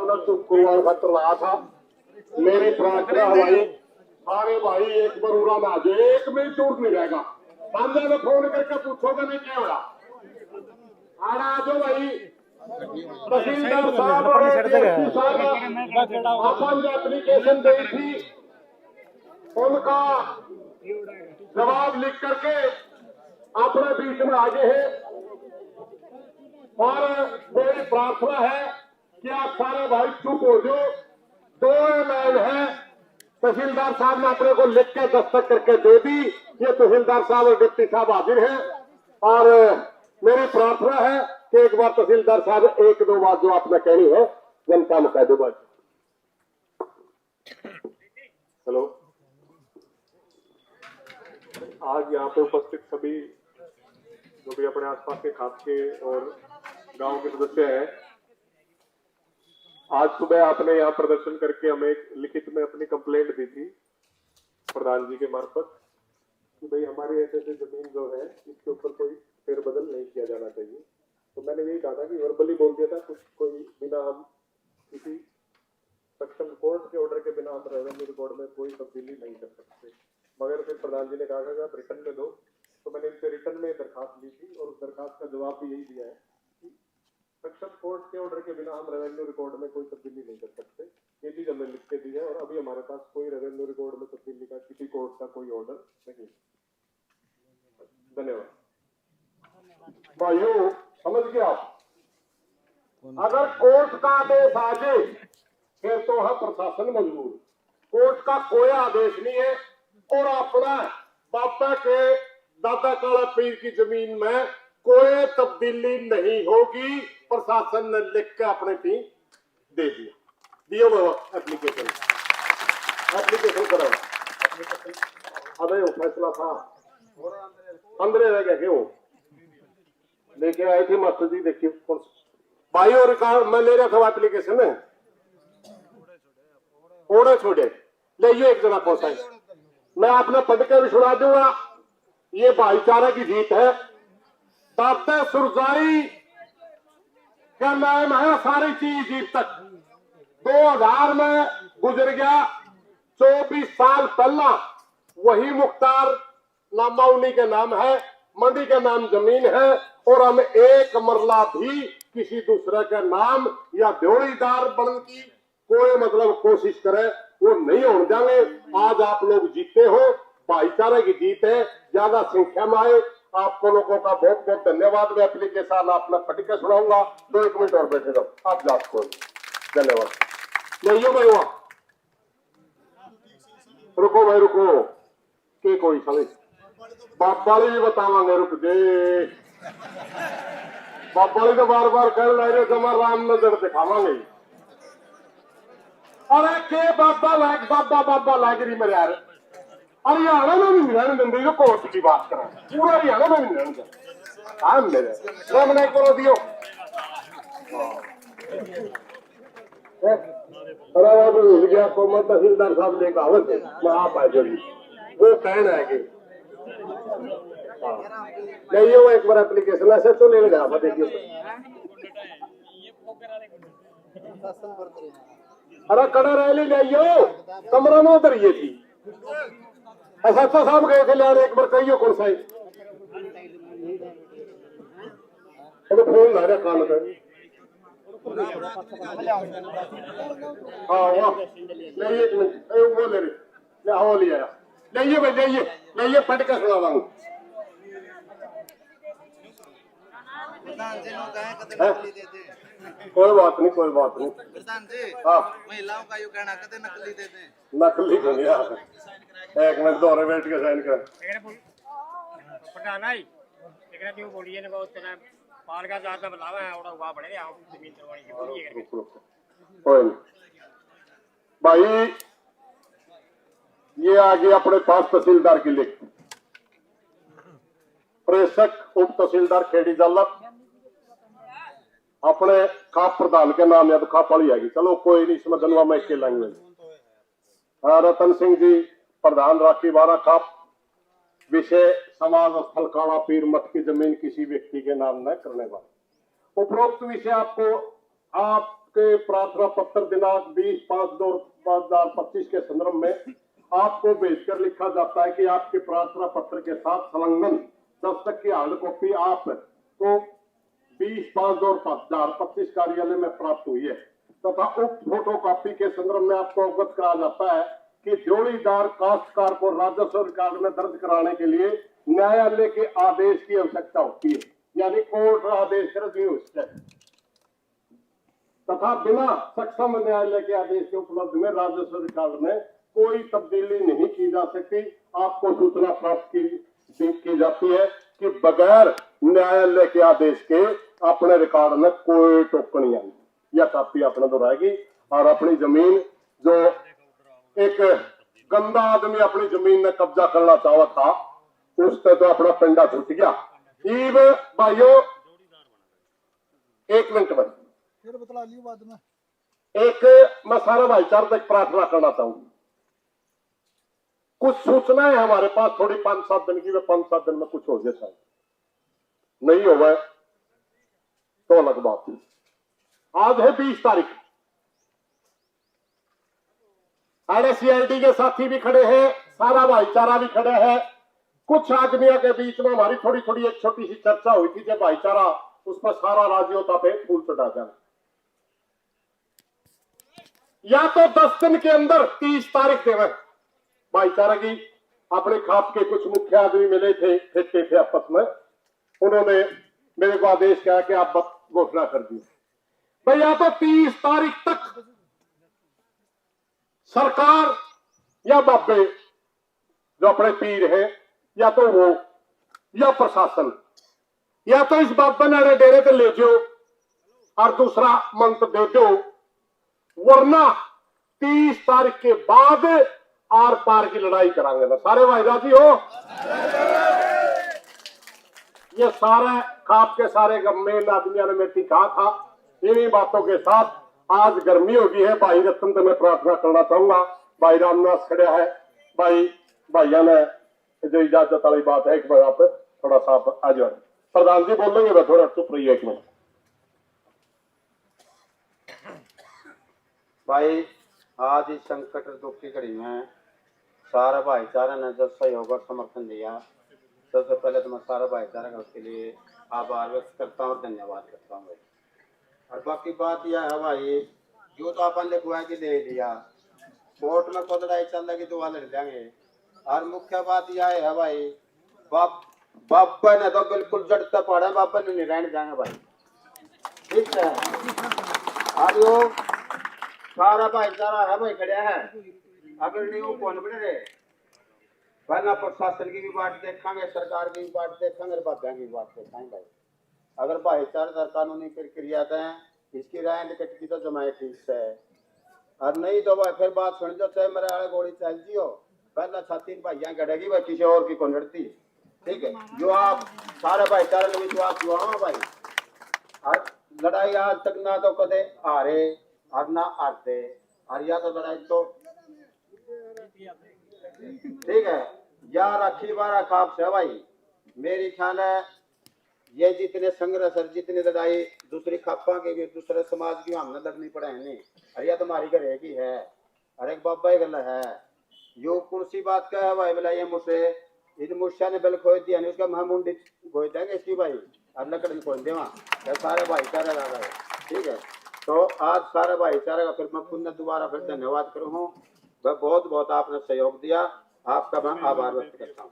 साहब ने तो कुर्बान खतर रहा था। मेरी प्रार्थना भाई सारे भाई एक बार उड़ा ना जाए, एक मिनट टूट नहीं जाएगा। सामने में फोन करके पूछोगे नहीं क्या होगा। आना आ जाओ भाई, तहसीलदार साहब और अपन जो एप्लीकेशन दी थी उनका जवाब लिख करके अपने बीच में आगे है। और मेरी प्रार्थना है कि आप सारे भाई चुप हो जाओ। 2 एमएल है, तहसीलदार साहब ने अपने को लिख के दस्तखत करके दे दी। ये तहसीलदार साहब और डिप्टी साहब हाजिर हैं और मेरी प्रार्थना है कि एक बार तहसीलदार साहब 1-2 बात जो आपने कहनी है जनता में कह दो बस। हेलो, आज यहाँ पे उपस्थित सभी जो भी अपने आसपास के खास के और गांव के सदस्य हैं, आज सुबह आपने यहाँ प्रदर्शन करके हमें एक लिखित में अपनी कंप्लेंट दी थी प्रधान जी के मार्फत कि भाई हमारी ऐसे जमीन जो है इसके ऊपर कोई फेरबदल नहीं किया जाना चाहिए। तो मैंने यही कहा था कि वर्बली बोल दिया था कुछ कोई बिना हम किसी सक्षम कोर्ट के ऑर्डर के बिना हम रेवेन्यू रिकॉर्ड में कोई तब्दीली नहीं कर सकते। मगर फिर प्रधान जी ने कहा कि आप रिटर्न में दो, तो मैंने इनसे रिटर्न में दरखास्त दी थी और उस दरखास्त का जवाब भी यही दिया है कि सक्षम कोर्ट के ऑर्डर के बिना हम रेवेन्यू रिकॉर्ड में कोई तब्दीली नहीं कर सकते। ये चीज हमने लिख के दी है और अभी हमारे पास कोई रेवेन्यू रिकॉर्ड में तब्दीली का किसी कोर्ट का कोई ऑर्डर नहीं। धन्यवाद भाइयों, समझ गया आप। अगर कोर्ट का आदेश आ जाए फिर तो है प्रशासन मजबूर। कोर्ट का कोई आदेश नहीं है और अपना बाबा के दादा काला पीर की जमीन में कोई तब्दीली नहीं होगी। प्रशासन ने लिख के अपने टीम दे दिया वो एप्लीकेशन करो। अबे वो फैसला था अंदर रह गया क्यों लेके आए थे मास्टर जी। देखिए भाई और रिकॉर्ड मैं ले रहा था एप्लीकेशन में ओढ़े छोड़े ले ये एक जना कौन सा है मैं आपने पढ़ के भी सुना दूंगा। ये भाईचारा की जीत है। दाते सुरजाई का नाम है सारी चीज जीत तक 2000 में गुजर गया। 24 साल पहला वही मुख्तार नामा उन्हीं के नाम है, मंडी के नाम जमीन है और हम एक मरला भी किसी दूसरे के नाम या देवड़ीदार बनने की कोई मतलब कोशिश करे वो नहीं होने देंगे। आज आप लोग जीते हो, भाईचारे की जीत है, ज्यादा संख्या में आए। आपको लोगों का बहुत बहुत धन्यवाद। मैं एप्लीकेशन आपने पढ़ के सुनाऊंगा, 2-1 मिनट और बैठे रहो आप जात को। धन्यवाद। नहीं भाई वहां रुको भाई रुको के कोई साले बाबा भी बतावांगे रुक दे। बाबा तो बार बार कह रहे जमा राम नजर दिखावांगे। अरे के बाबा लाग रही मेरे यार। हरियाणा में भी नहीं रहने देंगे जो कोर्ट की बात करें, पूरा हरियाणा में भी नहीं रहने देंगे। हाँ मेरे सामने करो दियो। अरे वो भी भूल गया को मैं तहसीलदार साहब ने कहावत है मैं आप आ जाइए वो कहना है कि नहीं वो एक बार एप्लीकेशन ऐसे तो ले गया देखिए। अरे कड़ा रैली ले कमरा में उतरिए थी ऐसा तो साहब गए थे लेने एक बार कहियो कौन सा फोन ला रहा कान का। हाँ वाह नहीं एक मिनट वो ले रही आओ ले आया नहीं भाई नहीं पढ़ के सुना वांग कोई बात नहीं प्रधान जी। हाँ महिलाओं का यू कहना कहते नकली देते हैं। नकली को नहीं यार एक मिनट दोहरे बैठ के साइन कर प्रधान आई एकरा क्यों बोलिए ने बहुत तरह पाल का ज्यादा बतावा है और हुआ बड़े आप जमीन करवानी की बोलिए कोई भाई ये आ गया अपने पास तहसीलदार की लिस्ट। प्रेषक उप तहसीलदार खेड़ी जल्लभ अपने खाप प्रधान के नाम या तो खाप वाली आएगी। चलो कोई नहीं इसमें धनवा में के लैंग्वेज। रतन सिंह जी प्रधान राखी 12 खाप। विषय समाज स्थल काला पीर मठ की जमीन किसी व्यक्ति के नाम न करने वाला। उपरोक्त विषय आपको आप आपके प्रार्थना पत्र दिनांक 20/5/2025 के संदर्भ में आपको भेजकर लिखा जाता है कि आपके प्रार्थना पत्र के साथ संलग्न दस्तक की हार्ड कॉपी आपको 20/5/2025 कार्यालय में प्राप्त हुई है तथा उक्त फोटो कॉपी के संदर्भ में आपको अवगत कराया जाता है कि जोड़ीदार काश्तकार को राजस्व रिकॉर्ड में दर्ज कराने के लिए न्यायालय के आदेश की आवश्यकता होती है, यानी कोर्ट आदेश तथा बिना सक्षम न्यायालय के आदेश के उपलब्ध में राजस्व रिकॉर्ड में कोई तब्दीली नहीं की जा सकती। आपको सूचना प्राप्त की जाती है कि बगैर न्यायालय के आदेश के अपने रिकॉर्ड में कोई टिप्पणी आई या कापी अपने दोहराएगी और अपनी जमीन जो एक गंदा आदमी अपनी जमीन में कब्जा करना चाहा था उससे तो अपना पिंडा छूट गया। ईब भाइयों एक मिनट में फिर बतला लियो बाद में। एक मैं सारा भाईचारा तक प्रार्थना करना चाहूंगी। कुछ सूचनाएं हमारे पास थोड़ी 5-7 दिन की, वे 5-7 दिन में कुछ हो जाए, शायद नहीं हो गए तो अलग बात है। आज है 20 तारीख। RSCID के साथी भी खड़े हैं, सारा भाईचारा भी खड़े हैं। कुछ आदमियों के बीच में हमारी थोड़ी थोड़ी एक छोटी सी चर्चा हुई थी, जब भाईचारा उस पर सारा राजी होता पे फूल चढ़ा जाए, या तो 10 दिन के अंदर 30 तारीख देवे। भाईचारा की अपने खाप के कुछ मुख्य आदमी मिले थे आपस में, उन्होंने मेरे को आदेश किया कि आप घोषणा कर दी भाई, या तो 30 तारीख तक सरकार या बाबे जो अपने पीर हैं, या तो वो या प्रशासन, या तो इस बाबे ने डेरे पे ले जाओ और दूसरा मंत्र दे दो, वरना 30 तारीख के बाद आर पार की लड़ाई करांगे। ना सारे भाई राजी हो? ये सारे खाप के सारे मेन आदमियों ने मेरी कहा था। इन्हीं बातों के साथ आज गर्मी होगी है। भाई रतन तो मैं प्रार्थना करना चाहूंगा, भाई रामनाथ खड़ा है, भाइया ने जो इजाजत वाली बात है, एक बार आप थोड़ा सा आ जाए। प्रधान जी बोलेंगे, मैं थोड़ा चुप रहिए एक मिनट। भाई आज इस संकट दुख की घड़ी में सारा भाईचारा ने जब सहयोग और समर्थन दिया, सबसे पहले तो मैं सारा भाईचारा का उसके लिए आभार व्यक्त करता हूँ और धन्यवाद करता हूँ। और बाकी बात यह है भाई, जो तो अपन ने गुआ की दे दिया, कोर्ट में कोई लड़ाई चल रही तो वहां लड़ जाएंगे। और मुख्य बात यह है भाई, बाबा ने तो बिल्कुल जड़ता पड़ा, बाबा ने नहीं रहने जाएंगे भाई, ठीक है। और यो सारा भाईचारा है भाई खड़े है, अगर नहीं वो कौन बने रहे, वरना प्रशासन की भी बात देखेंगे, सरकार की भी बात देखेंगे, बाबा की भी बात देखेंगे भाई। अगर भाईचारा दर कानूनी प्रक्रिया दें, इसकी राय निकट की तो जमाए ठीक है, और नहीं तो भाई फिर बात सुन जो चाहे मेरे आड़े गोली चल जी हो, पहला छाती भाइयां गड़ेगी भाई, किसी और की कौन लड़ती, ठीक है। जो आप सारे भाईचारे में विश्वास हुआ भाई, और लड़ाई आज तक ना तो कदे हारे और ना हारते, और या तो लड़ाई तो ठीक है या राखी बारा खाप से भाई। मेरी ख्याल है ये जितने संघर्ष और जितनी लड़ाई दूसरी खापा की भी, दूसरे समाज की हमने लड़नी पड़े नहीं, और यह तुम्हारी घर की है, और एक बाबा ही गल है। यो कौन सी बात का है भाई, बोला ये मुझसे इन मुर्शा ने बल खोज दिया, उसका मुंडी खोज देंगे इसकी भाई, और लकड़ी खोज दे वहाँ सारे भाईचारा लगा है, ठीक है। तो आज सारे भाईचारे का फिर मैं पुनः दोबारा फिर धन्यवाद करूँ, बहुत बहुत आपने सहयोग दिया, आपका मैं आभार व्यक्त करता हूँ।